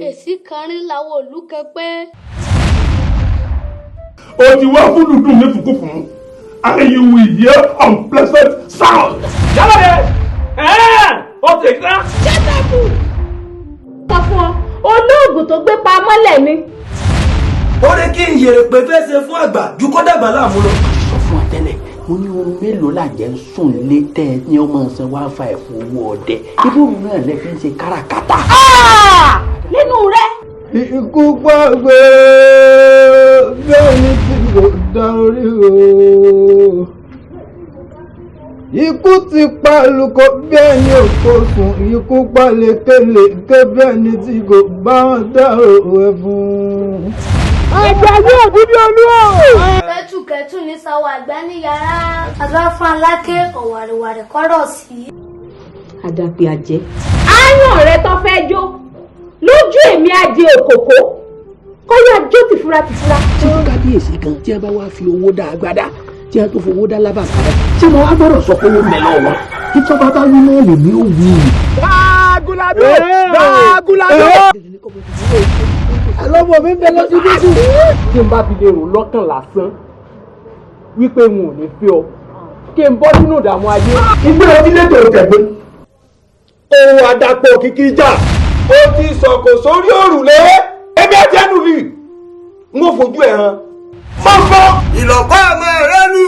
èsì kan rí làwọn olùkẹ́ pé. O ti wá fún dúdú ní fùkú fún and you will hear unpleasant sound. Yálà rẹ̀ ó ti ká. Jẹ́tẹ̀kù. Sọ fún ọ, olóògùn tó gbé pa mọ́lẹ̀ ni. Ó rí kí n yèrè pé fẹ́ ṣe fún àgbà ju kó dàgbà láàmú lọ. Sọ fún ọ tẹ́lẹ̀ mo ní ohun mélòó làjẹ́ ń sùn létẹ́ ní ọmọ ọ̀sán wá fa ẹ̀fọ́ owó ọdẹ ibùdó náà lè fi ń ṣe káràkátà. Nínú rẹ̀. Ikú pàgbé bẹ́ẹ̀ ni tí kò dá orí o. Ikú ti pa olùkọ́ bẹ́ẹ̀ ni òkò sùn. Ikú pa lékelèké bẹ́ẹ̀ ni tí kò bá wọn dá ẹ̀fún. Àgbà yóò bí ní olúwa. Kẹ́tùkẹ́tù ní sáwọ́ àgbá ní yàrá. Àgbà fún aláké ọ̀wàrìwàrì kọ́rọ̀ sí. Àdàpè àjẹ́. Áyàn rẹ tó fẹ́ jó lójú èmi ajé òkòkò kó yá jó tìfura. Tí wọ́n kábíyèsí kan tí a bá wá fi owó dá agbádá tí a tó fowó dá lábàkàrà tí mo wá gbọ́dọ̀ sọ pé ó mẹ́lọ wọn tí tọ́ba bá wí náà lè ní òwú. Dágúnlábí! Àlọ́mọ mi ń bẹ lọ́sí dúdú. Tí n bá fi lè rò lọ́kàn lásán wípé n ò ní fẹ́ ọ kí n bọ́ sínú ìdààmú ayé. Ìgbé onílé tó tẹ̀gbé. Ohun àdàpọ̀ kìkì ìjà. Ó ti sọ̀kò sórí òrùlé. Ẹbí ẹ jẹ́ nù mí. N ó fojú ẹ̀ hàn. Má fọ́. Ìlọ̀pá ọmọ rẹ lù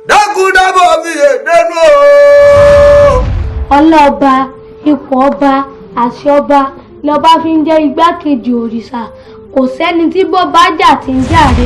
dákúndábọ̀ mi èdènú o. Ọlọ́ba, ipò ọba, àṣẹ ọba lọba fi ń jẹ́ igbákejì òrìṣà. Kò sẹ́ni tí bọ́ bá jà tí ń jàre.